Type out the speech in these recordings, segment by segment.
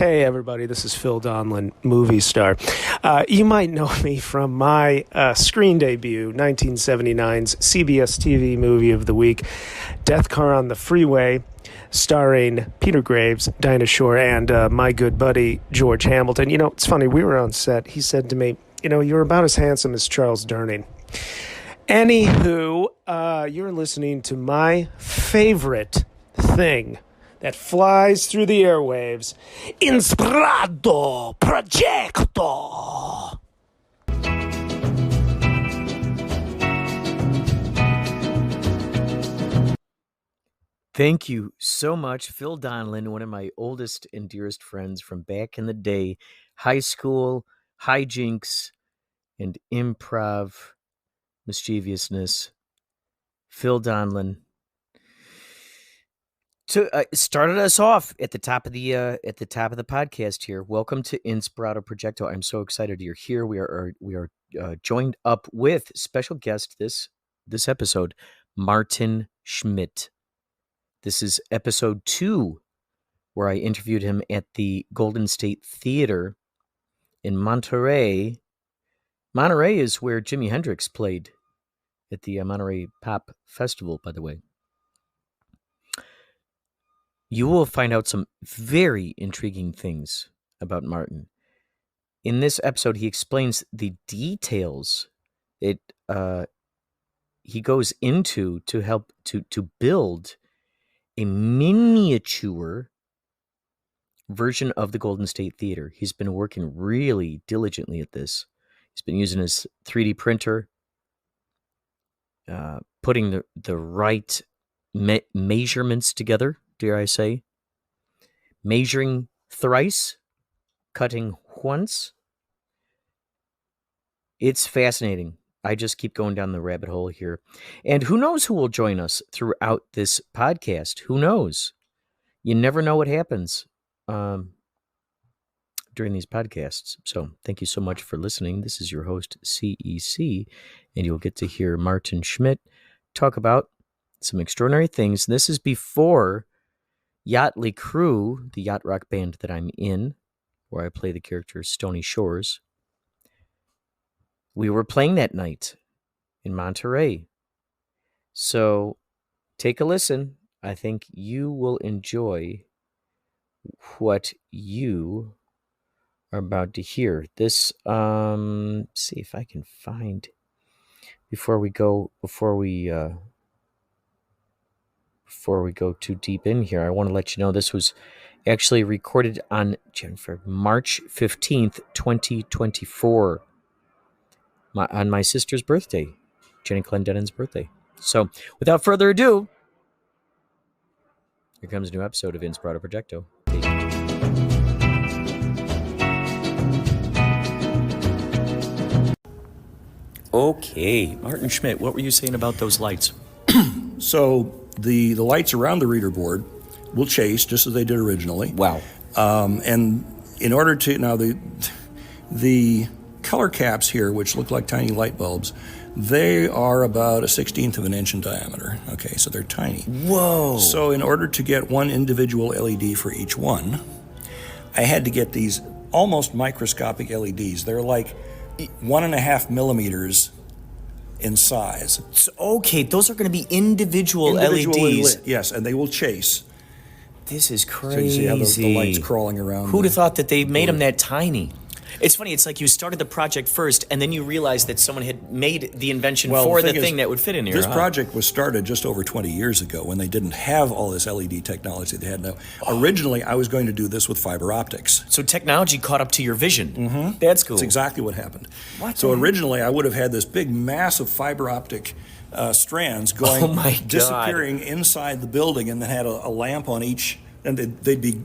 Hey everybody, this is Phil Donlin, movie star. You might know me from my screen debut, 1979's CBS TV movie of the week, Death Car on the Freeway, starring Peter Graves, Dinah Shore, and my good buddy, George Hamilton. You know, it's funny, we were on set. He said to me, you're about as handsome as Charles Durning. Anywho, you're listening to my favorite thing that flies through the airwaves, Inspirado, Projecto. Thank you so much, Phil Donlin, one of my oldest and dearest friends from back in the day, high school, hijinks, and improv mischievousness. Phil Donlin started us off at the top of the podcast here. Welcome to Inspirado Projecto. I'm so excited you're here. We are joined up with special guest this episode, Martin Schmidt. This is episode 2, where I interviewed him at the Golden State Theater in Monterey. Monterey is where Jimi Hendrix played at the Monterey Pop Festival, by the way. You will find out some very intriguing things about Martin. In this episode, he explains the details he goes into to help to build a miniature version of the Golden State Theater. He's been working really diligently at this. He's been using his 3D printer, putting the right measurements together, dare I say. Measuring thrice, cutting once. It's fascinating. I just keep going down the rabbit hole here. And who knows who will join us throughout this podcast? Who knows? You never know what happens during these podcasts. So thank you so much for listening. This is your host, CEC, and you'll get to hear Martin Schmidt talk about some extraordinary things. This is before Yachtly Crew, the yacht rock band that I'm in, where I play the character Stony Shores. We were playing that night in Monterey. So take a listen. I think you will enjoy what you are about to hear. This, see if I can find, before we go too deep in here, I want to let you know this was actually recorded on March 15th, 2024. On my sister's birthday, Jenny Clendenin's birthday. So, without further ado, here comes a new episode of Inspirado Projecto. Okay, Martin Schmidt, what were you saying about those lights? So, the lights around the reader board will chase just as they did originally. Wow. And in order to, now the color caps here, which look like tiny light bulbs, they are about 1/16 of an inch in diameter. Okay, so they're tiny. Whoa. So in order to get one individual LED for each one, I had to get these almost microscopic LEDs. They're like 1.5 millimeters in size. So, okay, those are going to be individual LEDs. Yes, and they will chase. This is crazy. So you see how the lights crawling around. Who'd have thought that they made them that tiny? It's funny, it's like you started the project first, and then you realized that someone had made the invention for the thing that would fit in here. This project was started just over 20 years ago when they didn't have all this LED technology they had now. Originally, I was going to do this with fiber optics. So technology caught up to your vision. Mm-hmm. That's cool. That's exactly what happened. What? So originally, I would have had this big, massive fiber optic strands going, disappearing inside the building, and then had a lamp on each. And they'd be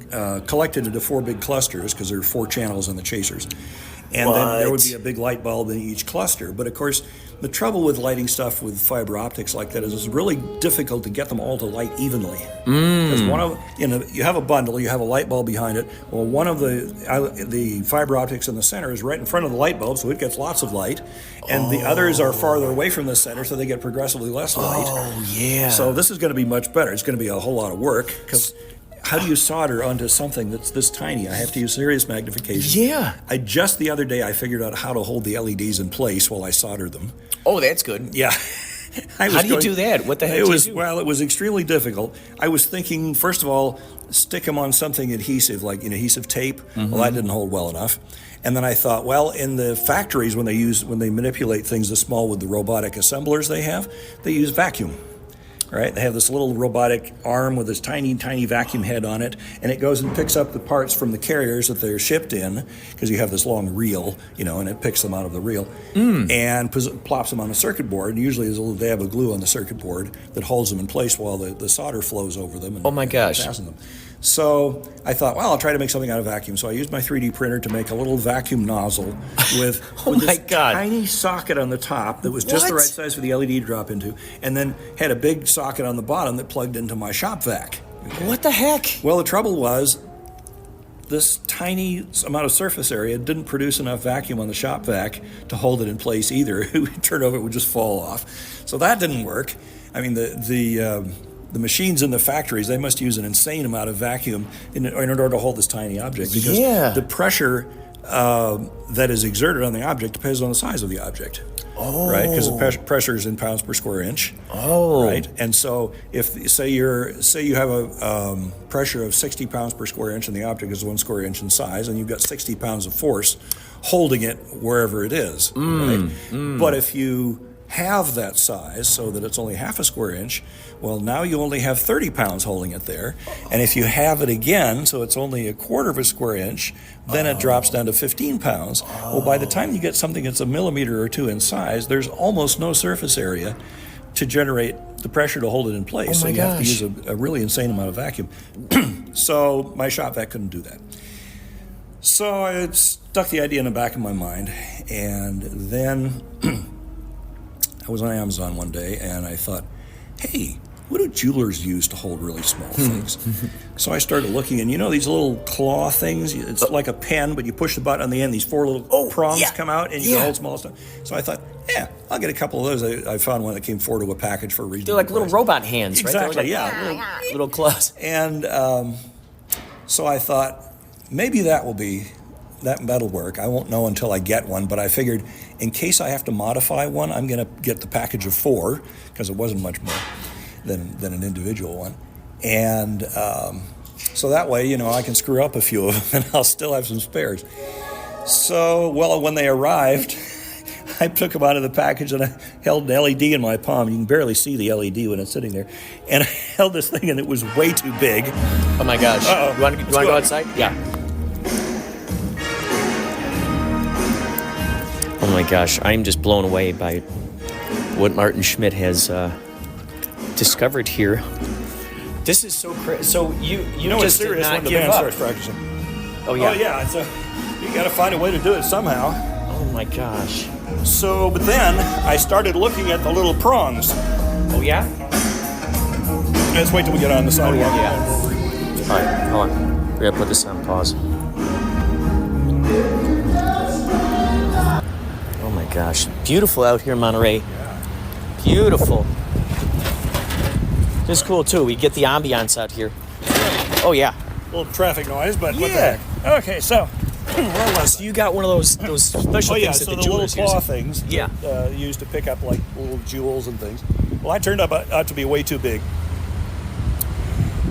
collected into 4 big clusters because there are 4 channels on the chasers. And then there would be a big light bulb in each cluster. But of course, the trouble with lighting stuff with fiber optics like that is it's really difficult to get them all to light evenly. Because one of, you have a bundle, you have a light bulb behind it. Well, one of the fiber optics in the center is right in front of the light bulb, so it gets lots of light. And the others are farther away from the center, so they get progressively less light. Oh, yeah. So this is going to be much better. It's going to be a whole lot of work because how do you solder onto something that's this tiny? I have to use serious magnification. Yeah. Just the other day, I figured out how to hold the LEDs in place while I solder them. Oh, that's good. Yeah. How do you do that? What the heck do you do? Well, it was extremely difficult. I was thinking, first of all, stick them on something adhesive, like adhesive tape. Mm-hmm. Well, that didn't hold well enough. And then I thought, well, in the factories, when they manipulate things this small with the robotic assemblers they use vacuum. Right? They have this little robotic arm with this tiny, tiny vacuum head on it, and it goes and picks up the parts from the carriers that they're shipped in, because you have this long reel, and it picks them out of the reel, and plops them on a circuit board. And usually there's a little dab of glue on the circuit board that holds them in place while the solder flows over them. And, oh my gosh. And fasten them. So I thought, well, I'll try to make something out of vacuum. So I used my 3D printer to make a little vacuum nozzle with, this tiny socket on the top that was just the right size for the LED to drop into, and then had a big socket on the bottom that plugged into my shop vac. Okay? What the heck? Well, the trouble was this tiny amount of surface area didn't produce enough vacuum on the shop vac to hold it in place either. It would turn over, it would just fall off. So that didn't work. I mean, the machines in the factories, they must use an insane amount of vacuum in order to hold this tiny object, because the pressure that is exerted on the object depends on the size of the object. Oh. Right? Because the pressure is in pounds per square inch. Oh. Right? And so if, say you have a pressure of 60 pounds per square inch and the object is 1 square inch in size, and you've got 60 pounds of force holding it wherever it is. Right? But if you have that size so that it's only half a square inch, well, now you only have 30 pounds holding it there. And if you have it again, so it's only a quarter of a square inch, then it drops down to 15 pounds. Well, by the time you get something that's a millimeter or two in size, there's almost no surface area to generate the pressure to hold it in place. So you have to use a really insane amount of vacuum. So my shop vac couldn't do that. So I stuck the idea in the back of my mind, and then I was on Amazon one day, and I thought, hey, what do jewelers use to hold really small things? So I started looking, and these little claw things, it's like a pen, but you push the button on the end, these 4 little prongs come out, and you can hold small stuff. So I thought, I'll get a couple of those. I found one that came forward to a package for a reason. They're like little robot hands, right? Exactly, Little claws. And so I thought, maybe that'll work. I won't know until I get one, but I figured in case I have to modify one, I'm going to get the package of 4, because it wasn't much more than an individual one. And so that way, I can screw up a few of them and I'll still have some spares. So, when they arrived, I took them out of the package and I held an LED in my palm. You can barely see the LED when it's sitting there. And I held this thing and it was way too big. Oh my gosh. Uh-oh. You want to go outside? Yeah. Oh my gosh, I'm just blown away by what Martin Schmidt has discovered here. This is so crazy. So you just did not give up. Starts practicing. Oh yeah. Oh yeah. You got to find a way to do it somehow. Oh my gosh. So, but then I started looking at the little prongs. Oh yeah. Let's wait till we get on the sidewalk. Oh yeah. All right, hold on. We gotta put this on pause. Oh my gosh, beautiful out here in Monterey. Beautiful. This is cool too. We get the ambiance out here. Oh yeah. A little traffic noise, but what the heck? Okay, so so you got one of those special things that the jewelers little claw use. things Yeah. Used to pick up like little jewels and things. Well, I turned out to be way too big.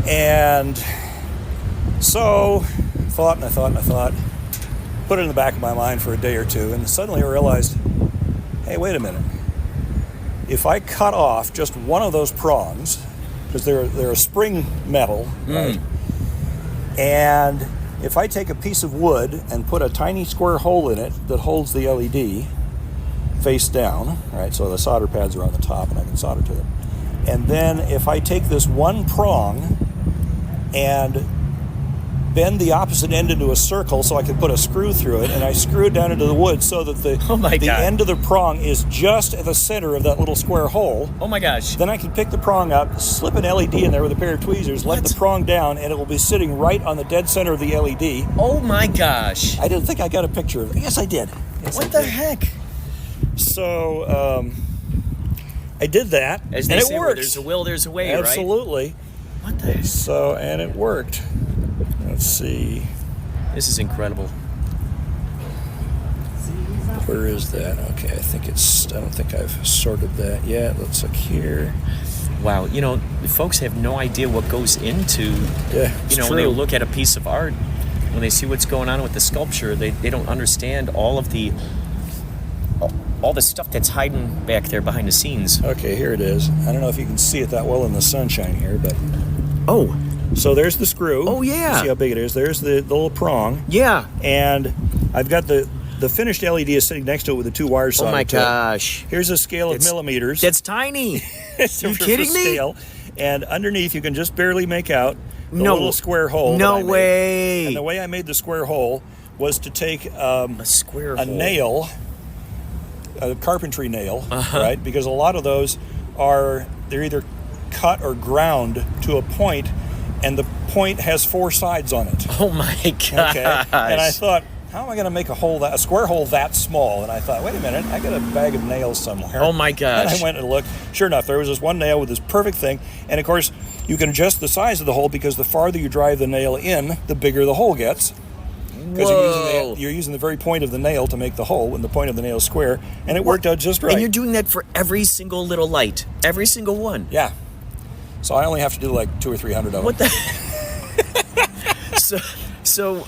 And so thought, put it in the back of my mind for a day or two, and suddenly I realized, hey, wait a minute. If I cut off just one of those prongs, because they're a spring metal, right? And if I take a piece of wood and put a tiny square hole in it that holds the LED face down, right? So the solder pads are on the top and I can solder to them. And then if I take this one prong and bend the opposite end into a circle so I can put a screw through it, and I screw it down into the wood so that the end of the prong is just at the center of that little square hole. Oh my gosh. Then I can pick the prong up, slip an LED in there with a pair of tweezers, let the prong down, and it will be sitting right on the dead center of the LED. Oh my gosh. I didn't think I got a picture of it. Yes, I did. What the heck? So I did that, As they and say, it where works. there's a will, there's a way, Absolutely. right? What the heck? So, and it worked. Let's see. This is incredible. Where is that? Okay, I don't think I've sorted that yet. Let's look here. Wow, folks have no idea what goes into, when they look at a piece of art, when they see what's going on with the sculpture, they don't understand all the stuff that's hiding back there behind the scenes. Okay, here it is. I don't know if you can see it that well in the sunshine here, but... Oh. So there's the screw. Oh, yeah. You see how big it is? There's the little prong. Yeah. And I've got the finished LED is sitting next to it with the two wires soldered. Oh, my gosh. Here's a scale of millimeters. That's tiny. Are you kidding me? Scale. And underneath, you can just barely make out the little square hole. No way. And the way I made the square hole was to take a nail, a carpentry nail, right? Because a lot of those they're either cut or ground to a point, and the point has four sides on it. Oh my gosh. Okay. And I thought, how am I going to make a square hole that small? And I thought, wait a minute, I got a bag of nails somewhere. Oh my gosh. And I went and looked. Sure enough, there was this one nail with this perfect thing. And of course, you can adjust the size of the hole because the farther you drive the nail in, the bigger the hole gets. Because you're using the very point of the nail to make the hole, and the point of the nail is square, and it worked out just right. And you're doing that for every single little light, every single one. Yeah. So I only have to do like 200 or 300 of them. What the? So,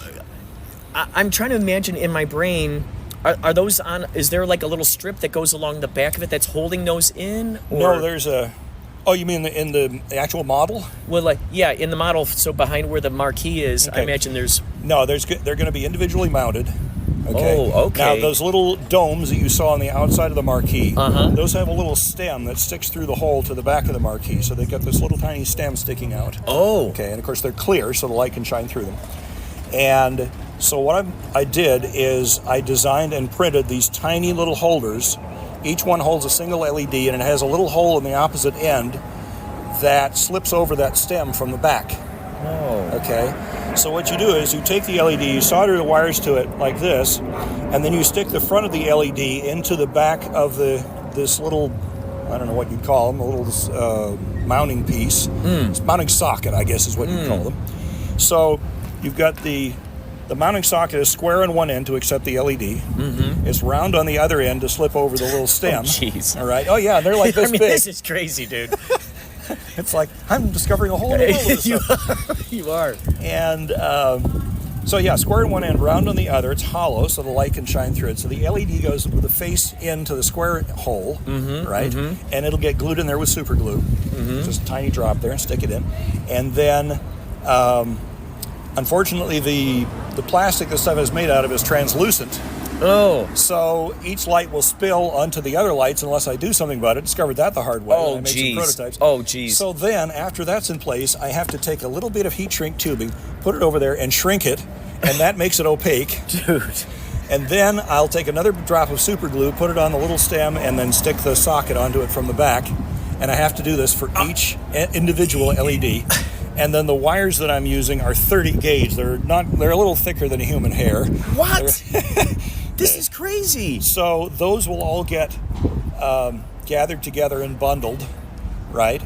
I'm trying to imagine in my brain. Are those on? Is there like a little strip that goes along the back of it that's holding those in? Or? No, there's a. Oh, you mean in the actual model? Well, in the model. So behind where the marquee is, okay. I imagine there's. No, they're going to be individually mounted. Okay. Oh, okay. Now those little domes that you saw on the outside of the marquee, those have a little stem that sticks through the hole to the back of the marquee. So they've got this little tiny stem sticking out. Oh. Okay, and of course they're clear, so the light can shine through them. And so what I did is I designed and printed these tiny little holders. Each one holds a single LED, and it has a little hole in the opposite end that slips over that stem from the back. Oh. Okay. So what you do is you take the LED, you solder the wires to it like this, and then you stick the front of the LED into the back of this little, I don't know what you'd call them, a little mounting piece. Mounting socket, I guess is what you'd call them. So you've got the mounting socket is square on one end to accept the LED. It's round on the other end to slip over the little stem. Oh, jeez. All right. Oh, yeah, they're like this big. This is crazy, dude. It's like, I'm discovering a whole new world. You are. And so, square on one end, round on the other. It's hollow, so the light can shine through it. So the LED goes with the face into the square hole, right? And it'll get glued in there with super glue. Just a tiny drop there and stick it in. And then, unfortunately, the plastic this stuff is made out of is translucent. Oh. So each light will spill onto the other lights unless I do something about it. Discovered that the hard way. Oh, I made some prototypes. Oh, geez. So then, after that's in place, I have to take a little bit of heat shrink tubing, put it over there, and shrink it, and that makes it opaque. Dude. And then I'll take another drop of super glue, put it on the little stem, and then stick the socket onto it from the back. And I have to do this for each individual LED. And then the wires that I'm using are 30 gauge. They're a little thicker than a human hair. What? This is crazy. So those will all get gathered together and bundled, right?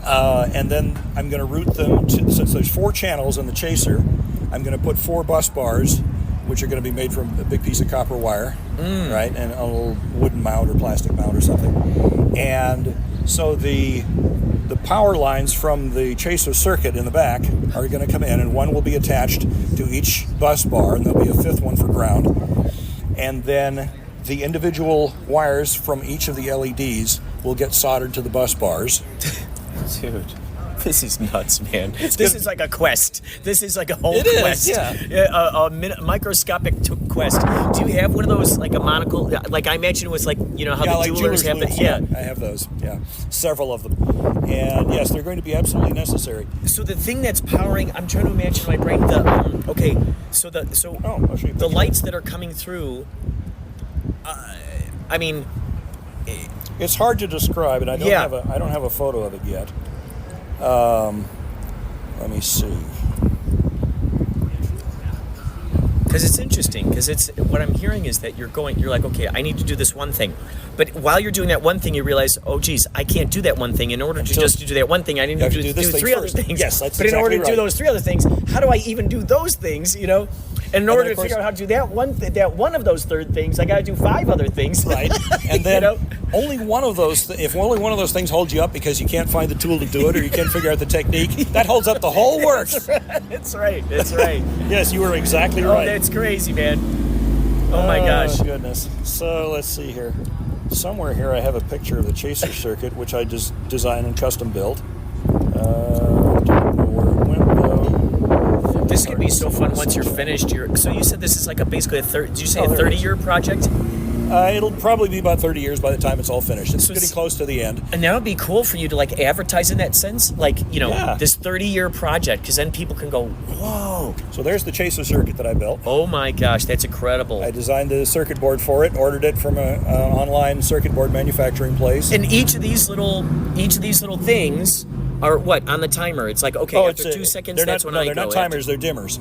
And then I'm going to route them since there's 4 channels in the chaser, I'm going to put 4 bus bars, which are going to be made from a big piece of copper wire, right? And a little wooden mount or plastic mount or something. And so the power lines from the chaser circuit in the back are going to come in, and one will be attached to each bus bar, and there'll be a 5th one for ground. And then the individual wires from each of the LEDs will get soldered to the bus bars. Dude, this is nuts, man. This is like a quest. This is like a whole quest. Yeah. A microscopic quest. Do you have one of those, like a monocle? Like I imagine it was like, how the jewelers have loops, I have those, several of them. And yes, they're going to be absolutely necessary. So the thing that's powering, I'm trying to imagine in my brain, the lights that are coming through, I mean... It's hard to describe, and I don't have a photo of it yet. Let me see. Because it's interesting. Because it's what I'm hearing is that you're like, okay, I need to do this one thing, but while you're doing that one thing, you realize, oh, geez, I can't do that one thing. In order to just do that one thing, I need to do three other things. Yes, that's but exactly in order to right. do those three other things, how do I even do those things? You know. And in order to figure out how to do that one of those third things, I got to do 5 other things. Right. And then only one of those, if only one of those things holds you up because you can't find the tool to do it or you can't figure out the technique, that holds up the whole works. That's right. Yes, you were exactly right. Oh, that's crazy, man. Oh my gosh. Oh, goodness. So let's see here. Somewhere here I have a picture of the chaser circuit, which I just designed and custom built. Don't know where it went, though. This could be so fun once you're finished. So you said this is like basically a 30-year project? It'll probably be about 30 years by the time it's all finished. It's getting close to the end. And that would be cool for you to like advertise in that sense, like, this 30-year project, because then people can go, whoa. So there's the chaser circuit that I built. Oh my gosh, that's incredible. I designed the circuit board for it, ordered it from an online circuit board manufacturing place. And each of these little things are what on the timer? It's like, okay, after 2 seconds, that's when I go. They're not timers, they're dimmers.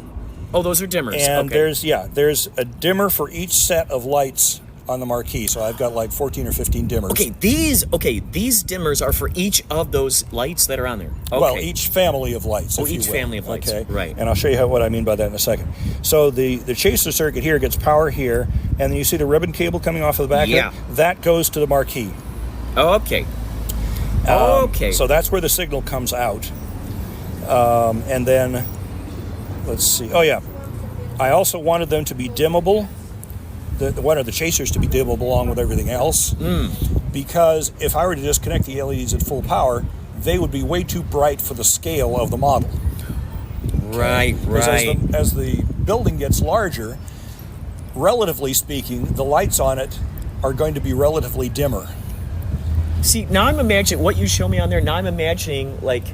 Oh, those are dimmers. And okay. there's a dimmer for each set of lights on the marquee. So I've got like 14 or 15 dimmers. These dimmers are for each of those lights that are on there. Okay. Well, each family of lights. Each family of lights. Okay, right. And I'll show you what I mean by that in a second. So the chaser circuit here gets power here, and then you see the ribbon cable coming off of the back. Yeah. of it? That goes to the marquee. Okay. So that's where the signal comes out. And then, let's see. Oh, yeah. I also wanted them to be dimmable. The chasers to be dimmable along with everything else. Because if I were to just connect the LEDs at full power, they would be way too bright for the scale of the model. Right. As the building gets larger, relatively speaking, the lights on it are going to be relatively dimmer. See, now I'm imagining what you show me on there. Now I'm imagining like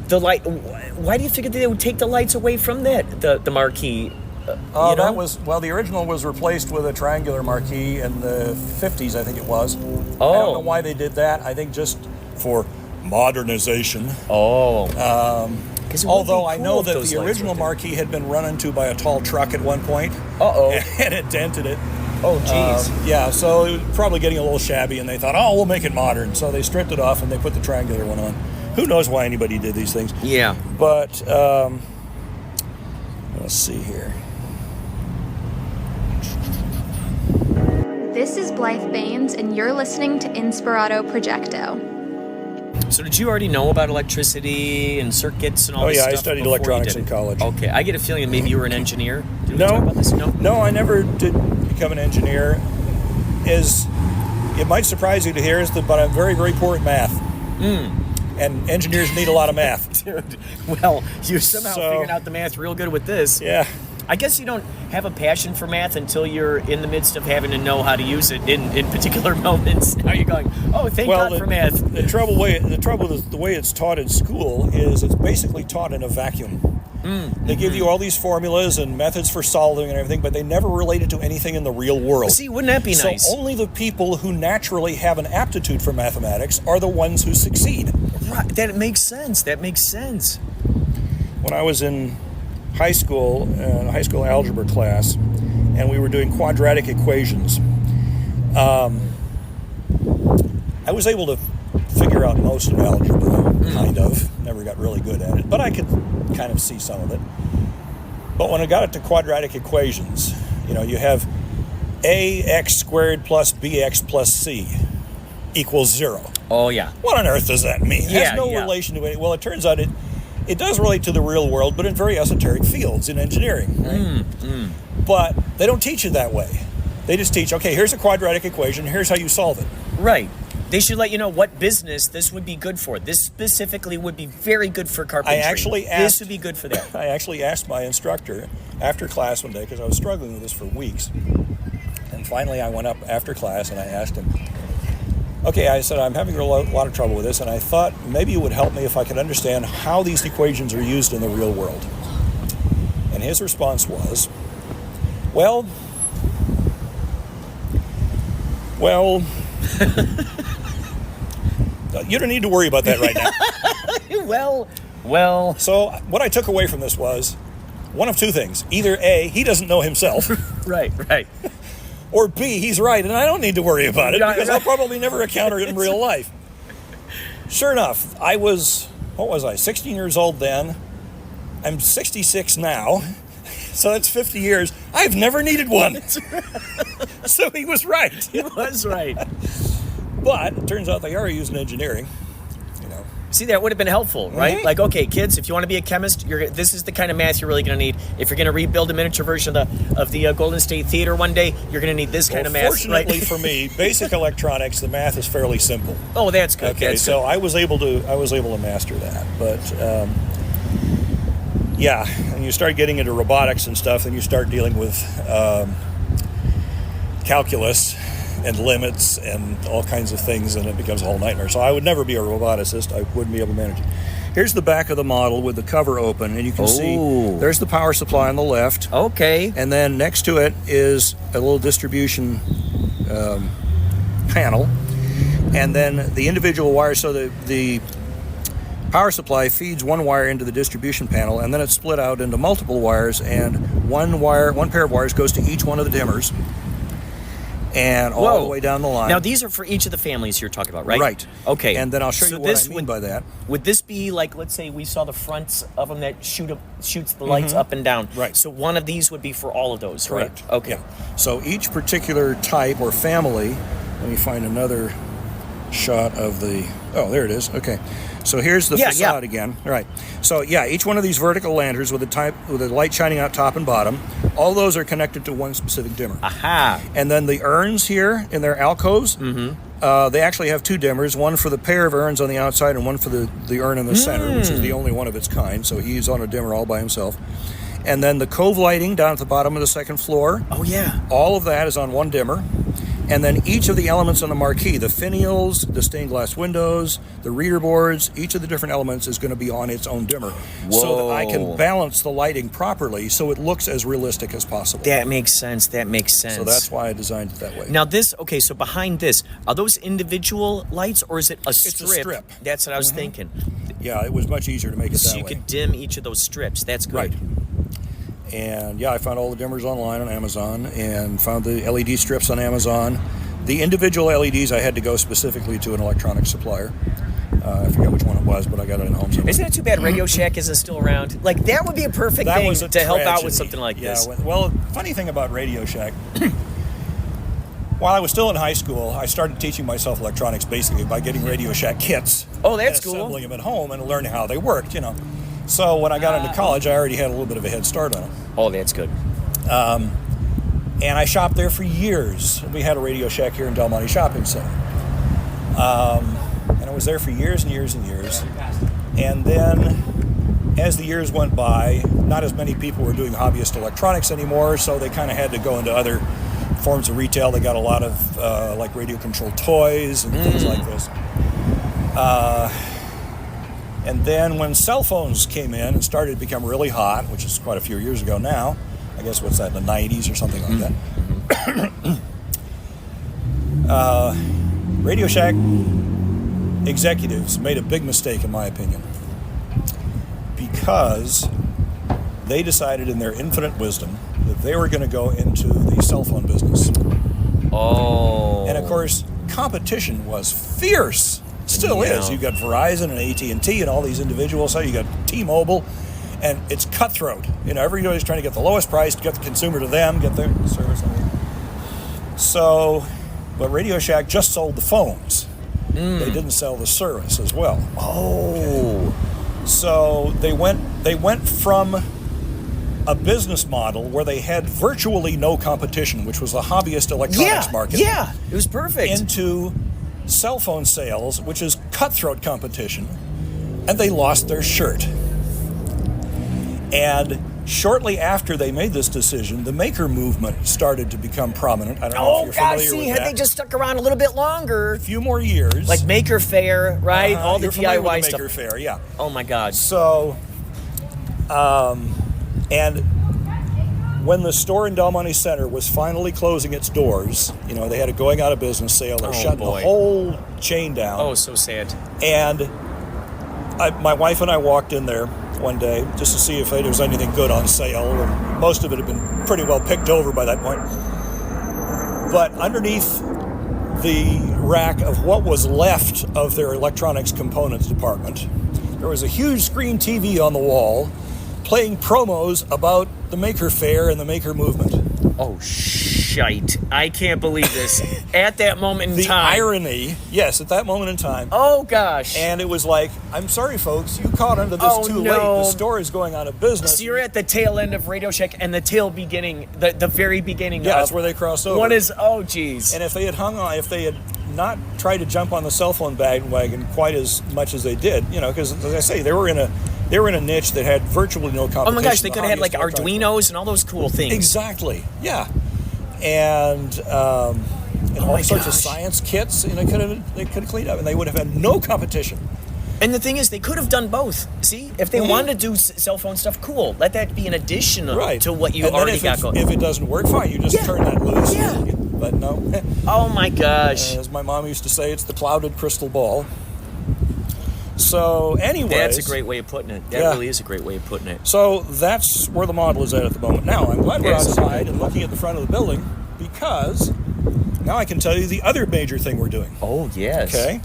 the light. Why do you figure they would take the lights away from the marquee? That was the original was replaced with a triangular marquee in the 50s, I think it was. Oh. I don't know why they did that. I think just for modernization. Although I know that the original marquee had been run into by a tall truck at one point. And it dented it. Oh, geez. So it was probably getting a little shabby, and they thought, we'll make it modern. So they stripped it off, and they put the triangular one on. Who knows why anybody did these things? Yeah. But let's see here. This is Blythe Baines, and you're listening to Inspirado Projecto. So did you already know about electricity and circuits and all this stuff? I studied electronics in college. Okay, I get a feeling maybe you were an engineer. Did we No. talk about this? No, I never did become an engineer. It might surprise you to hear, but I'm very, very poor at math. And engineers need a lot of math. Dude, well, you somehow figured out the math real good with this. Yeah. I guess you don't have a passion for math until you're in the midst of having to know how to use it in particular moments. Now you're going, thank God for math. The trouble with the way it's taught in school is it's basically taught in a vacuum. They give you all these formulas and methods for solving and everything, but they never relate it to anything in the real world. See, wouldn't that be nice? So only the people who naturally have an aptitude for mathematics are the ones who succeed. Right. That makes sense. When I was in high school algebra class, and we were doing quadratic equations, I was able to figure out most of algebra, kind of. Never got really good at it, but I could kind of see some of it. But when I got it to quadratic equations, you have ax squared plus bx plus c equals 0. Oh, yeah. What on earth does that mean? It has no relation to it. Well, it turns out it does relate to the real world, but in very esoteric fields in engineering. Right? But they don't teach you that way. They just teach, okay, here's a quadratic equation, here's how you solve it. Right. They should let you know what business this would be good for. This specifically would be very good for carpentry. This would be good for that. I actually asked my instructor after class one day, because I was struggling with this for weeks. And finally I went up after class and I asked him, okay, I said, I'm having a lot of trouble with this, and I thought maybe it would help me if I could understand how these equations are used in the real world. And his response was, well, you don't need to worry about that right now. Well. So what I took away from this was, one of two things. Either A, he doesn't know himself. Right. Or B, he's right, and I don't need to worry about it because I'll probably never encounter it in real life. Sure enough, I was 16 years old then. I'm 66 now, so that's 50 years. I've never needed one. So he was right. He was right. But it turns out they are using engineering. See, that would have been helpful, right? Mm-hmm. Like, okay, kids, if you want to be a chemist, this is the kind of math you're really going to need. If you're going to rebuild a miniature version of the Golden State Theater one day, you're going to need this kind of math. Fortunately for me, basic electronics, the math is fairly simple. Oh, that's good. Okay, that's so good. I was able to master that, but yeah, and you start getting into robotics and stuff, then you start dealing with calculus and limits and all kinds of things, and it becomes a whole nightmare. So I would never be a roboticist. I wouldn't be able to manage it. Here's the back of the model with the cover open, and you can see there's the power supply on the left. Okay. And then next to it is a little distribution panel, and then the individual wires. So the power supply feeds one wire into the distribution panel, and then it's split out into multiple wires, and one pair of wires goes to each one of the dimmers. And all the way down the line. Now, these are for each of the families you're talking about, right? Right. Okay. And then I'll show you what I mean by that. Would this be like, let's say we saw the fronts of them that shoots the lights up and down. Right. So one of these would be for all of those, Correct. right? Okay. Yeah. So each particular type or family, let me find another shot of the, there it is. Okay. So here's the facade again. All right. So each one of these vertical lanterns with a light shining out top and bottom, all those are connected to one specific dimmer. Aha. And then the urns here in their alcoves, they actually have two dimmers, one for the pair of urns on the outside and one for the urn in the center, which is the only one of its kind. So he's on a dimmer all by himself. And then the cove lighting down at the bottom of the second floor. Oh, yeah. All of that is on one dimmer. And then each of the elements on the marquee, the finials, the stained glass windows, the reader boards, each of the different elements is going to be on its own dimmer. So that I can balance the lighting properly so it looks as realistic as possible. That makes sense. So that's why I designed it that way. Now so behind this, are those individual lights or is it a strip? It's a strip. That's what I was thinking. Yeah, it was much easier to make it that way. So you could dim each of those strips. That's great. Right. And I found all the dimmers online on Amazon and found the LED strips on Amazon. The individual LEDs I had to go specifically to an electronics supplier. I forget which one it was, but I got it in home somewhere. Isn't it too bad Radio Shack isn't still around? Like, that would be a perfect thing to help out with something like this. Well, funny thing about Radio Shack, while I was still in high school, I started teaching myself electronics basically by getting Radio Shack kits. Oh, that's and cool. assembling them at home and learning how they worked, So when I got into college, I already had a little bit of a head start on them. Oh, that's good. And I shopped there for years. We had a Radio Shack here in Del Monte Shopping Center. And I was there for years and years and years. And then, as the years went by, not as many people were doing hobbyist electronics anymore, so they kind of had to go into other forms of retail. They got a lot of like radio-controlled toys and things like this. And then when cell phones came in and started to become really hot, which is quite a few years ago now, I guess in the 90s or something like that, Radio Shack executives made a big mistake, in my opinion, because they decided in their infinite wisdom that they were going to go into the cell phone business. Oh. And of course, competition was fierce. Still is. You've got Verizon and AT&T and all these individuals. So you got T-Mobile, and it's cutthroat. Everybody's trying to get the lowest price to get the consumer to them, get their service. So, but Radio Shack just sold the phones. They didn't sell the service as well. Oh. Okay. So they went from a business model where they had virtually no competition, which was the hobbyist electronics market. Yeah, it was perfect. Into cell phone sales, which is cutthroat competition, and they lost their shirt. And shortly after they made this decision, the maker movement started to become prominent. I don't know if you're familiar with that. Had they just stuck around a little bit longer. A few more years. Like Maker Faire, right? All the DIY with stuff. Maker Faire, yeah. Oh my God. So, and when the store in Del Monte Center was finally closing its doors, they had a going out of business sale. They're shutting the whole chain down. Oh, so sad. And my wife and I walked in there one day just to see if there was anything good on sale, and most of it had been pretty well picked over by that point. But underneath the rack of what was left of their electronics components department, there was a huge screen TV on the wall playing promos about the Maker Faire and the Maker movement. Oh, shite. I can't believe this. At that moment in time. The irony, yes, at that moment in time. Oh, gosh. And it was like, I'm sorry, folks, you caught onto this too late. The store is going out of business. So you're at the tail end of Radio Shack and the tail beginning, the very beginning. Yeah, that's where they crossed over. One is, oh, geez. And if they had not tried to jump on the cell phone bandwagon quite as much as they did, because as I say, they were in a niche that had virtually no competition. Oh my gosh, they could have had like Arduinos and all those cool things. Exactly, yeah. And all sorts of science kits, they could have cleaned up, and they would have had no competition. And the thing is, they could have done both. See, if they wanted to do cell phone stuff, cool. Let that be an addition to what you already got going. If it doesn't work, fine. You just turn that loose. Yeah. But no. Oh my gosh. As my mom used to say, it's the clouded crystal ball. So, anyways, that's a great way of putting it. That really is a great way of putting it. So that's where the model is at the moment. Now, I'm glad we're outside and looking at the front of the building, because now I can tell you the other major thing we're doing. Oh, yes. Okay.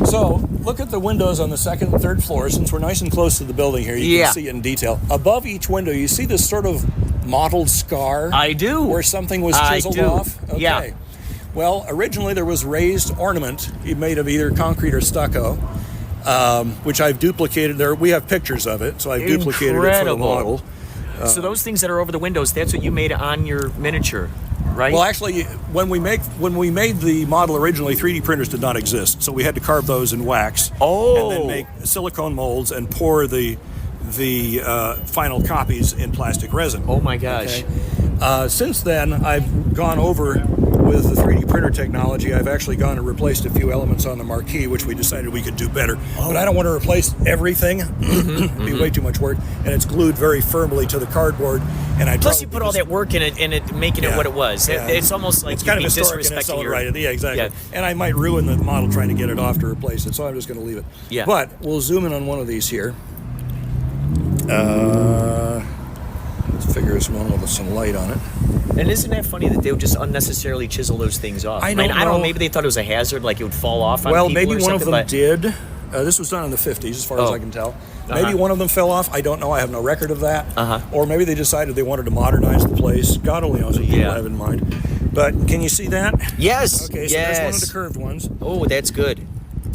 So, look at the windows on the second and third floor. Since we're nice and close to the building here, you can see it in detail. Above each window, you see this sort of mottled scar? I do. Where something was chiseled off? Okay. Yeah. Well, originally there was raised ornament made of either concrete or stucco, which I've duplicated there. We have pictures of it, so I've duplicated it for the model. So those things that are over the windows, that's what you made on your miniature, right? Well, actually, when we made the model originally, 3D printers did not exist, so we had to carve those in wax. Oh. And then make silicone molds and pour the final copies in plastic resin. Oh my gosh. Okay? Since then, I've gone over with the 3D printer technology. I've actually gone and replaced a few elements on the marquee, which we decided we could do better. But I don't want to replace everything. It'd be way too much work. And it's glued very firmly to the cardboard. And Plus, you put all that work in it and making it what it was. Yeah. It's almost like it's kind of historic in its own right. Yeah, exactly. Yeah. And I might ruin the model trying to get it off to replace it, so I'm just going to leave it. Yeah. But we'll zoom in on one of these here. Let's figure this one with some light on it. And isn't that funny that they would just unnecessarily chisel those things off? I don't know. Maybe they thought it was a hazard, like it would fall off on well, people maybe or one of something, them did. This was done in the 50s, as far as I can tell. Maybe one of them fell off. I don't know. I have no record of that. Or maybe they decided they wanted to modernize the place. God only knows what people have in mind. But can you see that? Yes. Okay, so there's one of the curved ones. Oh, that's good.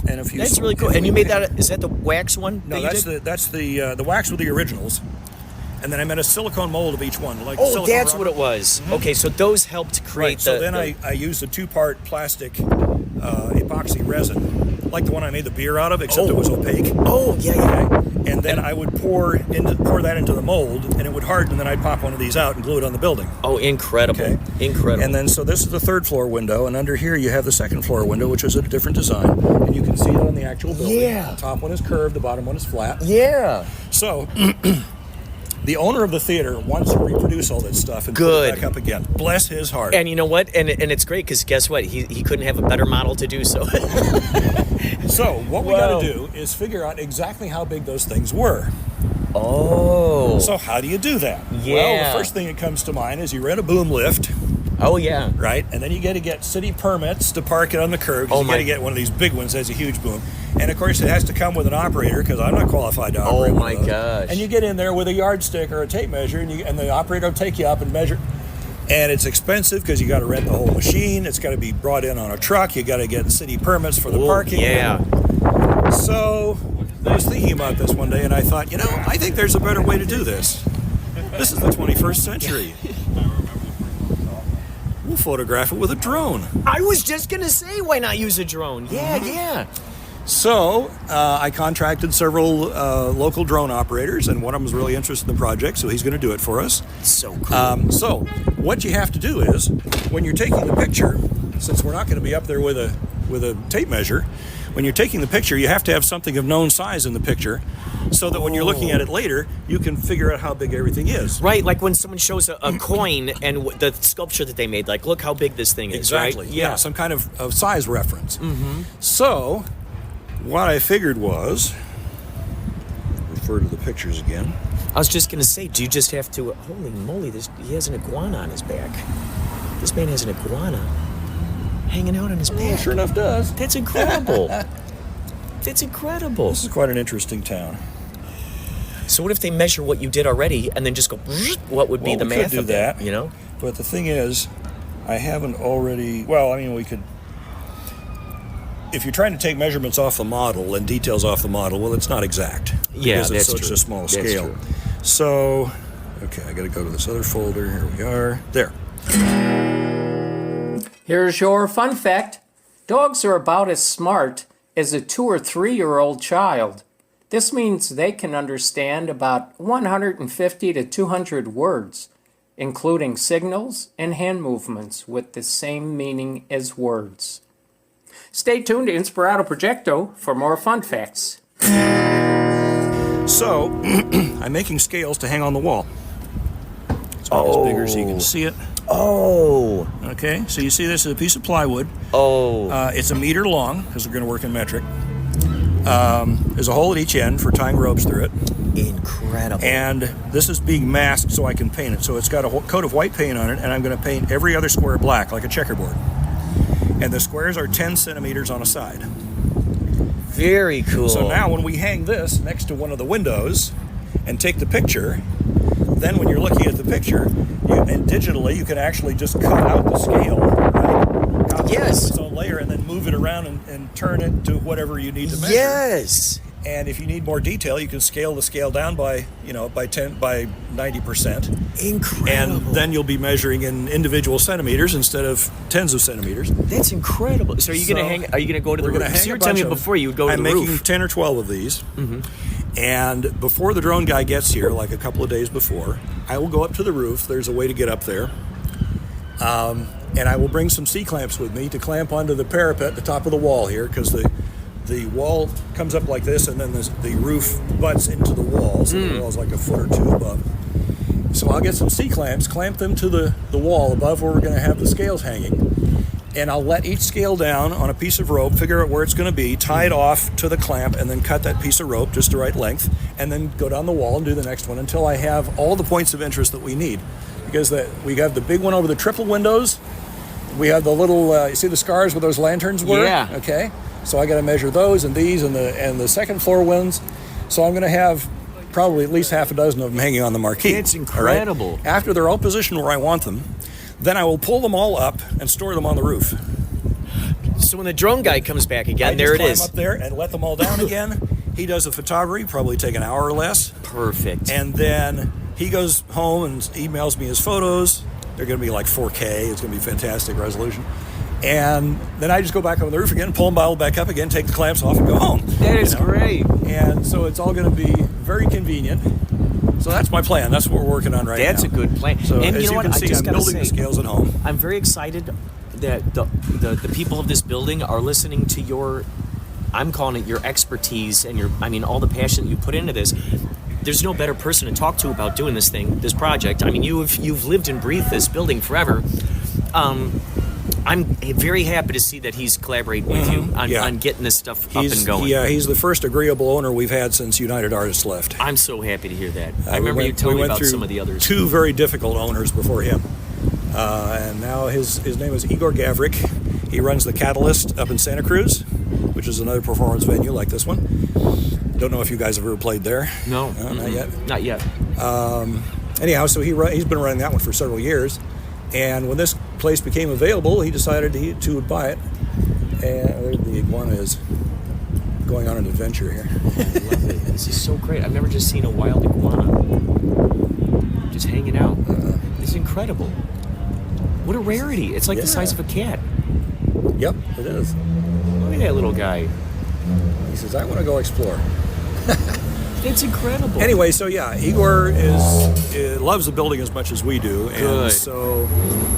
And if you that's really cool. And you made that? Is that the wax one? No, that's the wax with the originals. And then I made a silicone mold of each one. Like that's what it was. Okay, so those helped create So then I used a 2-part plastic epoxy resin, like the one I made the beer out of, except it was opaque. Oh, yeah. Okay? And then I would pour that into the mold, and it would harden, and then I'd pop one of these out and glue it on the building. Oh, incredible. Okay? Incredible. And then, so this is the third floor window, and under here you have the second floor window, which is a different design. And you can see it on the actual building. Yeah. The top one is curved, the bottom one is flat. Yeah. So... The owner of the theater wants to reproduce all this stuff and put it back up again. Bless his heart. And you know what? And it's great because guess what? He couldn't have a better model to do so. So what we got to do is figure out exactly how big those things were. Oh. So how do you do that? Yeah. Well, the first thing that comes to mind is you rent a boom lift. Oh, yeah. Right? And then you got to get city permits to park it on the curb. You got to get one of these big ones that has a huge boom. And, of course, it has to come with an operator because I'm not qualified to operate one of those. Gosh. And you get in there with a yardstick or a tape measure, and the operator will take you up and measure. And it's expensive because you got to rent the whole machine. It's got to be brought in on a truck. You got to get city permits for the parking. Yeah. So I was thinking about this one day, and I thought, I think there's a better way to do this. This is the 21st century. We'll photograph it with a drone. I was just going to say, why not use a drone? Yeah. So I contracted several local drone operators, and one of them was really interested in the project, so he's going to do it for us. So cool. So what you have to do is, when you're taking the picture, since we're not going to be up there with a tape measure, when you're taking the picture, you have to have something of known size in the picture, so that when you're looking at it later, you can figure out how big everything is. Right, like when someone shows a coin and the sculpture that they made, like, look how big this thing is, exactly. Right? Yeah, some kind of size reference. So what I figured was, refer to the pictures again. I was just going to say, do you just have to... Holy moly, he has an iguana on his back. This man has an iguana hanging out on his back. Sure enough does. That's incredible. That's incredible. This is quite an interesting town. So what if they measure what you did already and then just go, what would be the math could do of that, you know? But the thing is, I haven't already... Well, I mean, we could... If you're trying to take measurements off the model and details off the model, well, it's not exact. Yeah, because that's it's such true. a small That's scale. true. So, okay, I got to go to this other folder. Here we are. There. Here's your fun fact. Dogs are about as smart as a 2 or 3-year-old child. This means they can understand about 150 to 200 words, including signals and hand movements with the same meaning as words. Stay tuned to Inspirado Projecto for more fun facts. So, I'm making scales to hang on the wall. So it's bigger so you can see it. Oh. Okay, so you see this is a piece of plywood. Oh. It's 1 meter long, because we're going to work in metric. There's a hole at each end for tying ropes through it. Incredible. And this is being masked so I can paint it. So it's got a coat of white paint on it, and I'm going to paint every other square black, like a checkerboard. And the squares are 10 centimeters on a side. Very cool. So now when we hang this next to one of the windows and take the picture, then when you're looking at the picture, and digitally, you can actually just cut out the scale, right? Copy its own layer, and then move it around and turn it to whatever you need to measure. Yes. And if you need more detail, you can scale the scale down by 90%. Incredible. And then you'll be measuring in individual centimeters instead of tens of centimeters. That's incredible. So are you going to hang? Are you going to go to the roof? So you were telling me before you would go to the roof. I'm making 10 or 12 of these. And before the drone guy gets here, like a couple of days before, I will go up to the roof. There's a way to get up there. And I will bring some C-clamps with me to clamp onto the parapet at the top of the wall here, because the wall comes up like this, and then the roof butts into the wall, so the wall's like a foot or two above. So I'll get some C-clamps, clamp them to the wall above where we're going to have the scales hanging, and I'll let each scale down on a piece of rope, figure out where it's going to be, tie it off to the clamp, and then cut that piece of rope just the right length, and then go down the wall and do the next one until I have all the points of interest that we need. Because we have the big one over the triple windows, we have the little, you see the scars where those lanterns were? Yeah. Okay. So I got to measure those and these and the second floor ones. So I'm going to have probably at least half a dozen of them hanging on the marquee. It's incredible. Right? After they're all positioned where I want them, then I will pull them all up and store them on the roof. So when the drone guy comes back again, there it is. Climb up there and let them all down again. He does the photography, probably take an hour or less. Perfect. And then he goes home and emails me his photos. They're going to be like 4K. It's going to be fantastic resolution. And then I just go back on the roof again, pull them all back up again, take the clamps off, and go home. That is great. And so it's all going to be very convenient. So that's my plan. That's what we're working on right now. That's a good plan. So and as you can see, I'm building the scales at home. I'm very excited that the people of this building are listening to your, I'm calling it your expertise and all the passion that you put into this. There's no better person to talk to about doing this project. I mean, you've lived and breathed this building forever. I'm very happy to see that he's collaborating with you on getting this stuff up and going. Yeah, he's the first agreeable owner we've had since United Artists left. I'm so happy to hear that. I remember you telling me about some of the others. 2 very difficult owners before him. And now his name is Igor Gavrik. He runs the Catalyst up in Santa Cruz, which is another performance venue like this one. Don't know if you guys have ever played there. No, not yet. Not yet. Anyhow, so he's been running that one for several years. And when this place became available, he decided to buy it. And there the iguana is going on an adventure here. I love it. This is so great. I've never just seen a wild iguana just hanging out. This is incredible. What a rarity. It's like the size of a cat. Yep, it is. Look at that little guy. He says, I want to go explore. It's incredible. Anyway, so yeah, Igor loves the building as much as we do. And so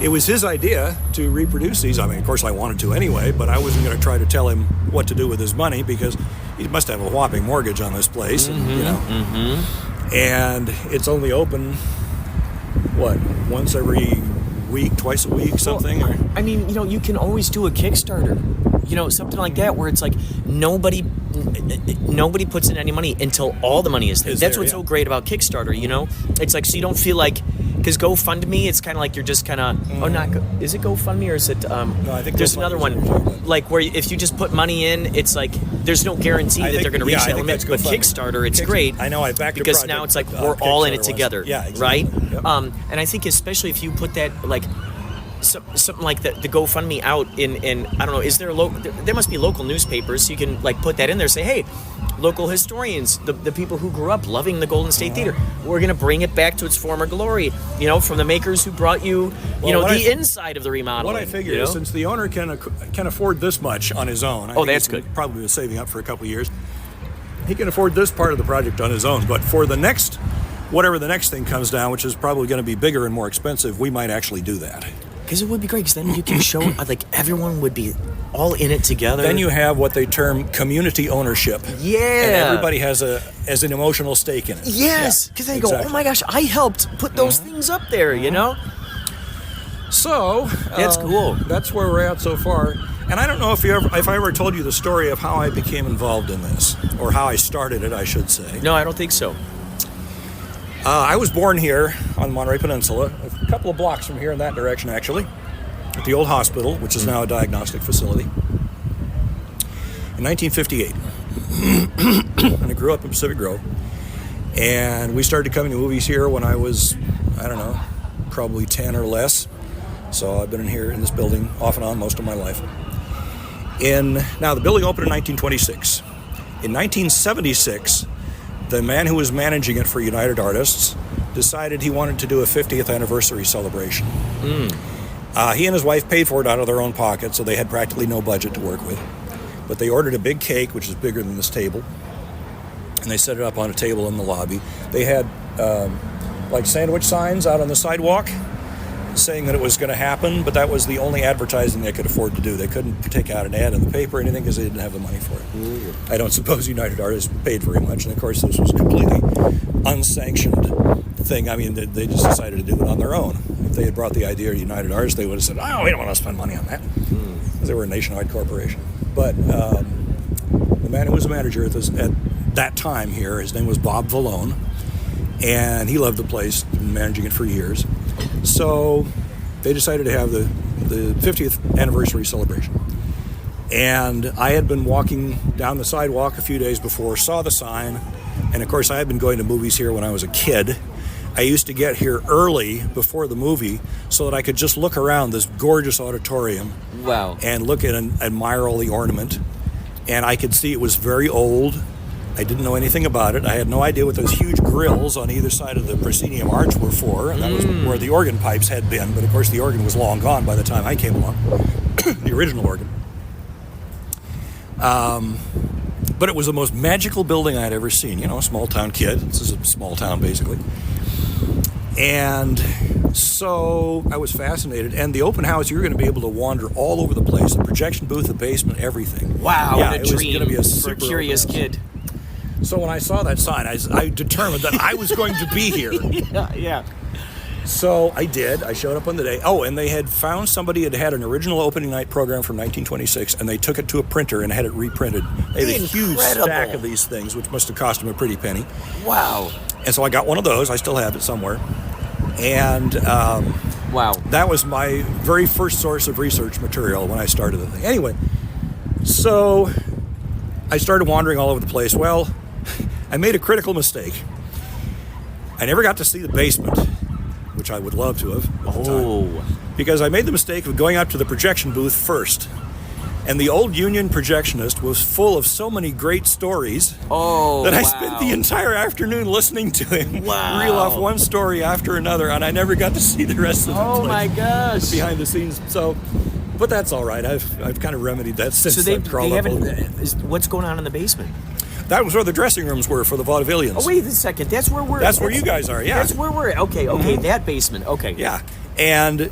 it was his idea to reproduce these. I mean, of course I wanted to anyway, but I wasn't going to try to tell him what to do with his money because he must have a whopping mortgage on this place. And it's only open, once every week, twice a week, something. Well, I mean, you can always do a Kickstarter. Something like that where it's like nobody puts in any money until all the money is there. That's what's so great about Kickstarter, It's like, so you don't feel like, because GoFundMe, it's kind of like you're just kind of, is it GoFundMe or is it, no, I think there's another one, like where if you just put money in, it's like, there's no guarantee that they're going to reach that limit. But Kickstarter, it's great. I know, I backed your because project, now it's like we're all in it together, yeah, exactly. right? Yep. And I think especially if you put that, like, something like the GoFundMe out in I don't know, is there there must be local newspapers, so you can like put that in there, say, hey, local historians, the people who grew up loving the Golden State Theater, we're going to bring it back to its former glory, from the makers who brought you, the inside of the remodeling. What I figure is, since the owner can afford this much on his own, I think that's good. Probably been saving up for a couple of years. He can afford this part of the project on his own, but for the next, whatever the next thing comes down, which is probably going to be bigger and more expensive, we might actually do that. Because it would be great, because then you can show, like, everyone would be all in it together. Then you have what they term community ownership. Yeah. And everybody has an emotional stake in it. Yes. Because they go, oh my gosh, I helped put those things up there, So that's cool. That's where we're at so far. And I don't know if I ever told you the story of how I became involved in this, or how I started it, I should say. No, I don't think so. I was born here on the Monterey Peninsula, a couple of blocks from here in that direction, actually, at the old hospital, which is now a diagnostic facility, in 1958. And I grew up in Pacific Grove. And we started coming to movies here when I was, I don't know, probably 10 or less. So I've been in here in this building off and on most of my life. Now, the building opened in 1926. In 1976, the man who was managing it for United Artists decided he wanted to do a 50th anniversary celebration. He and his wife paid for it out of their own pocket, so they had practically no budget to work with. But they ordered a big cake, which is bigger than this table, and they set it up on a table in the lobby. They had like sandwich signs out on the sidewalk saying that it was going to happen, but that was the only advertising they could afford to do. They couldn't take out an ad in the paper or anything because they didn't have the money for it. I don't suppose United Artists paid very much, and of course this was a completely unsanctioned thing. I mean, they just decided to do it on their own. If they had brought the idea to United Artists, they would have said, oh, we don't want to spend money on that, because they were a nationwide corporation. But the man who was the manager at that time here, his name was Bob Vallone, and he loved the place, been managing it for years. So they decided to have the 50th anniversary celebration. And I had been walking down the sidewalk a few days before, saw the sign, and of course I had been going to movies here when I was a kid. I used to get here early before the movie so that I could just look around this gorgeous auditorium. Wow. And look at and admire all the ornament. And I could see it was very old. I didn't know anything about it. I had no idea what those huge grills on either side of the proscenium arch were for. And that was where the organ pipes had been. But of course the organ was long gone by the time I came along. The original organ. But it was the most magical building I had ever seen. You know, a small town kid. This is a small town basically. And so I was fascinated. And the open house, you were going to be able to wander all over the place. The projection booth, the basement, everything. Wow, yeah, what a dream be a for a curious kid. So when I saw that sign, I determined that I was going to be here. Yeah. So I did. I showed up on the day. Oh, and they had found somebody that had an original opening night program from 1926, and they took it to a printer and had it reprinted. They had a huge stack of these things, which must have cost them a pretty penny. Wow. And so I got one of those. I still have it somewhere. And wow, that was my very first source of research material when I started the thing. Anyway, so I started wandering all over the place. Well, I made a critical mistake. I never got to see the basement, which I would love to have at the time, because I made the mistake of going up to the projection booth first. And the old union projectionist was full of so many great stories that I spent the entire afternoon listening to him reel off one story after another, and I never got to see the rest of the place. Oh my gosh! Behind the scenes. So, but that's all right. I've kind of remedied that since I've crawled up. What's going on in the basement? That was where the dressing rooms were for the vaudevillians. Oh wait a second, that's where you guys are. Yeah, that's where we're. Okay, that basement. Okay. Yeah, and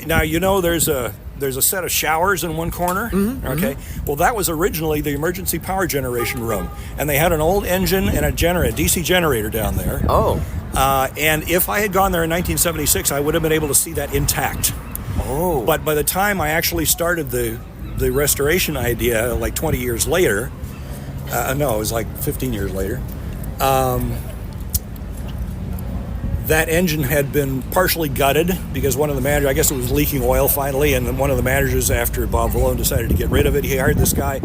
now there's a there's a set of showers in one corner. Okay. Well, that was originally the emergency power generation room, and they had an old engine and a DC generator down there. Oh. And if I had gone there in 1976, I would have been able to see that intact. Oh. But by the time I actually started the restoration idea, like 20 years later, no, it was like 15 years later, that engine had been partially gutted because one of the managers, I guess it was leaking oil finally, and one of the managers, after Bob Vallone decided to get rid of it, he hired this guy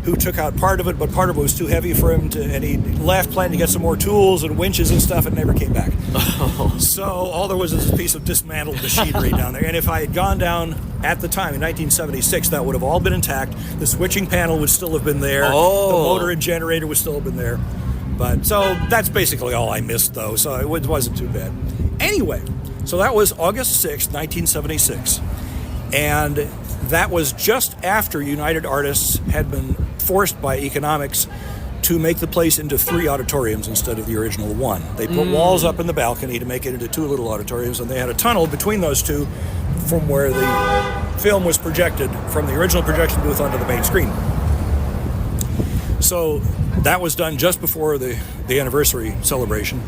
who took out part of it, but part of it was too heavy for him and he left planning to get some more tools and winches and stuff and never came back. So all there was this piece of dismantled machinery down there. And if I had gone down at the time in 1976, that would have all been intact. The switching panel would still have been there. Oh. The motor and generator would still have been there. But so that's basically all I missed, though, so it wasn't too bad. Anyway, so that was August 6th, 1976. And that was just after United Artists had been forced by economics to make the place into 3 auditoriums instead of the original 1. They put walls up in the balcony to make it into 2 little auditoriums, and they had a tunnel between those 2 from where the film was projected from the original projection booth onto the main screen. So that was done just before the anniversary celebration.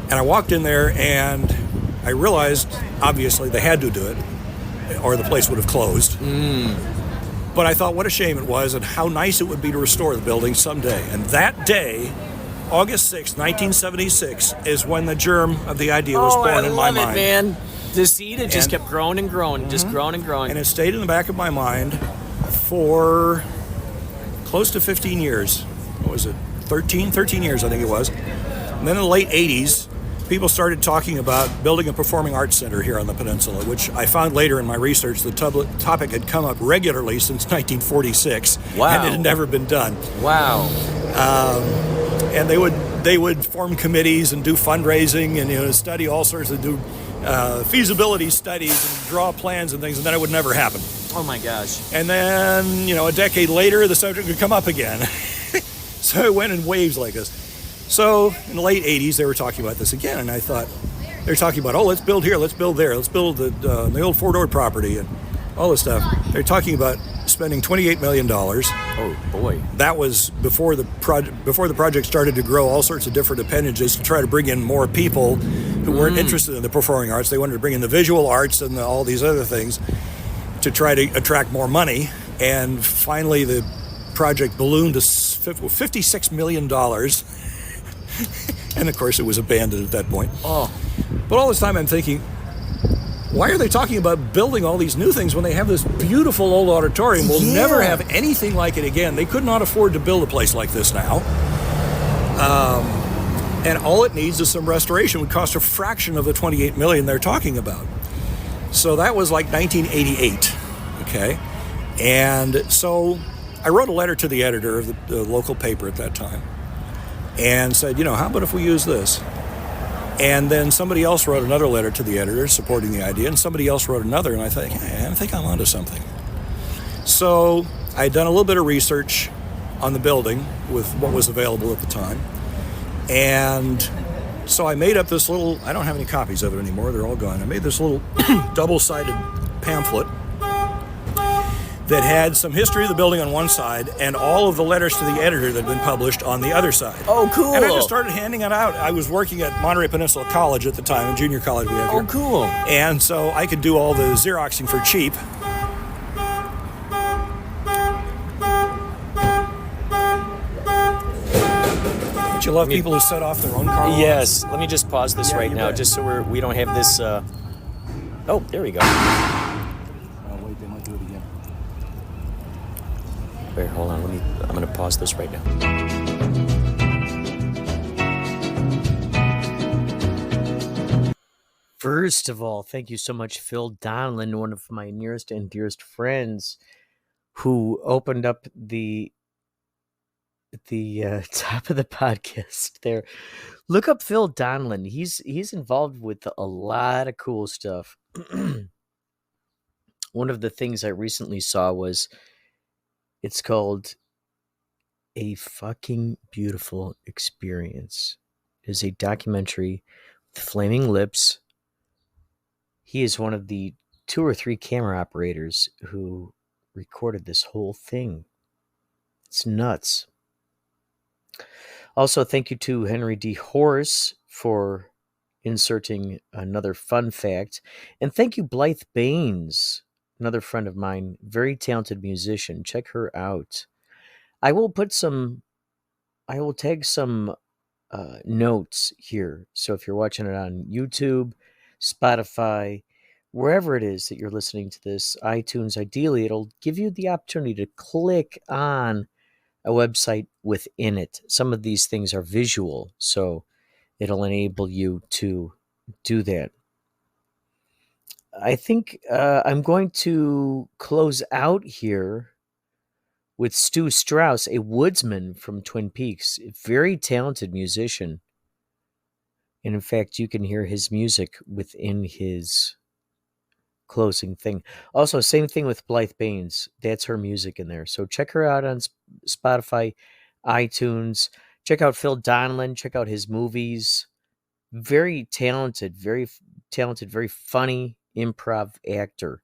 And I walked in there and I realized, obviously, they had to do it or the place would have closed. But I thought what a shame it was and how nice it would be to restore the building someday. And that day, August 6th, 1976, is when the germ of the idea was born in my mind. I love it, man. The seed, it just kept growing and growing, just growing and growing. And it stayed in the back of my mind for close to 15 years. What was it? 13 years, I think it was. And then in the late 80s, people started talking about building a performing arts center here on the peninsula, which I found later in my research the topic had come up regularly since 1946. Wow. And it had never been done. Wow. And they would form committees and do fundraising and study all sorts of feasibility studies and draw plans and things, and then it would never happen. Oh my gosh. And then, a decade later, the subject would come up again. So it went in waves like this. So in the late 80s, they were talking about this again, and I thought, they were talking about, let's build here, let's build there, let's build the old Fort Ord property and all this stuff. They're talking about spending $28 million. Oh, boy. That was before the project started to grow all sorts of different appendages to try to bring in more people who weren't interested in the performing arts. They wanted to bring in the visual arts and all these other things to try to attract more money. And finally, the project ballooned to $56 million. And, of course, it was abandoned at that point. Oh. But all this time I'm thinking, why are they talking about building all these new things when they have this beautiful old auditorium? We'll never have anything like it again. They could not afford to build a place like this now. And all it needs is some restoration. It would cost a fraction of the $28 million they're talking about. So that was like 1988, okay? And so I wrote a letter to the editor of the local paper at that time and said, how about if we use this? And then somebody else wrote another letter to the editor supporting the idea, and somebody else wrote another, and I think I'm onto something. So I had done a little bit of research on the building with what was available at the time, and so I made up this little, I don't have any copies of it anymore, they're all gone. I made this little double-sided pamphlet that had some history of the building on one side and all of the letters to the editor that had been published on the other side. Oh, cool. And I just started handing it out. I was working at Monterey Peninsula College at the time, a junior college we have here. Oh, cool. And so I could do all the Xeroxing for cheap. Don't you love people who set off their own car? Yes. Let me just pause this right now, just so we don't have this. Oh, there we go. Wait, they might do it again. Wait, hold on. I'm going to pause this right now. First of all, thank you so much, Phil Donlin, one of my nearest and dearest friends, who opened up the top of the podcast there. Look up Phil Donlin. He's involved with a lot of cool stuff. One of the things I recently saw was, it's called A Fucking Beautiful Experience. It is a documentary with flaming lips. He is one of the 2 or 3 camera operators who recorded this whole thing. It's nuts. Also, thank you to Henry D. Horace for inserting another fun fact. And thank you, Blythe Baines, another friend of mine, very talented musician. Check her out. I will tag some notes here. So if you're watching it on YouTube, Spotify, wherever it is that you're listening to this, iTunes, ideally, it'll give you the opportunity to click on a website within it. Some of these things are visual, so it'll enable you to do that. I think I'm going to close out here with Stu Strauss, a woodsman from Twin Peaks, a very talented musician. And in fact, you can hear his music within his closing thing. Also, same thing with Blythe Baines. That's her music in there. So check her out on Spotify, iTunes. Check out Phil Donlin. Check out his movies. Very talented, very funny improv actor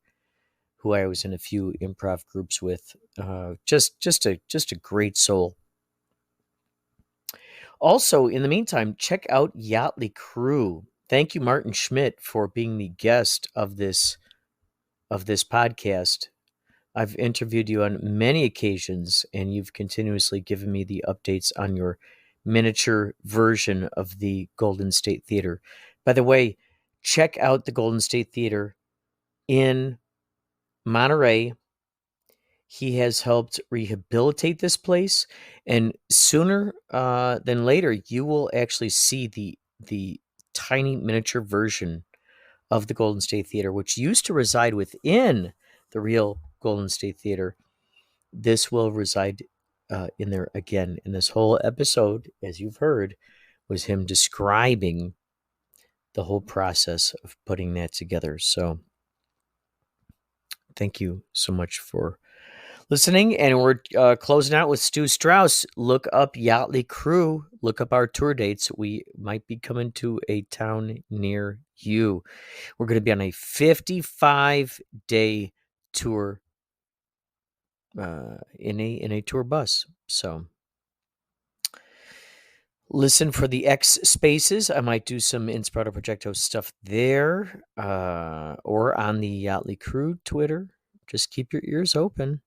who I was in a few improv groups with. Just a great soul. Also, in the meantime, check out Yachtly Crew. Thank you, Martin Schmidt, for being the guest of this podcast. I've interviewed you on many occasions, and you've continuously given me the updates on your miniature version of the Golden State Theater. By the way, check out the Golden State Theater in Monterey. He has helped rehabilitate this place, and sooner than later, you will actually see the tiny miniature version of the Golden State Theater, which used to reside within the real Golden State Theater. This will reside in there again. And this whole episode, as you've heard, was him describing the whole process of putting that together. So thank you so much for listening. And we're closing out with Stu Strauss. Look up Yachtly Crew. Look up our tour dates. We might be coming to a town near you. We're going to be on a 55-day tour in a tour bus. So listen for the X spaces. I might do some Inspirado Projecto stuff there or on the Yachtly Crew Twitter. Just keep your ears open.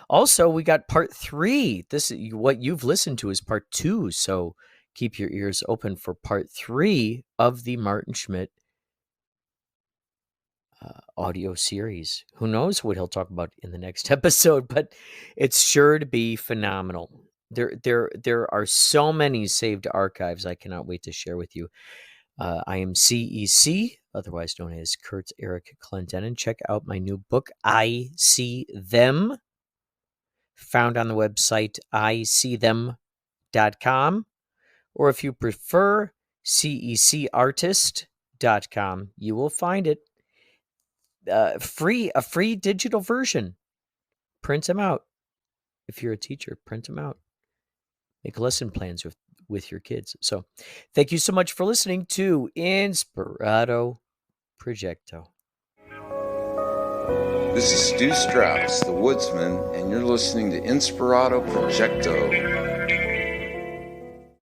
Also, we got part 3. This is what you've listened to is part 2. So keep your ears open for part 3 of the Martin Schmidt audio series. Who knows what he'll talk about in the next episode, but it's sure to be phenomenal. There are so many saved archives I cannot wait to share with you. I am CEC, otherwise known as Kurt Eric Clendenin. Check out my new book, I See Them, found on the website iseethem.com, or if you prefer, cecartist.com. You will find it. A free digital version. Print them out. If you're a teacher, print them out. Make lesson plans with your kids. So thank you so much for listening to Inspirado Projecto. This is Stu Strauss, the woodsman, and you're listening to Inspirado Projecto.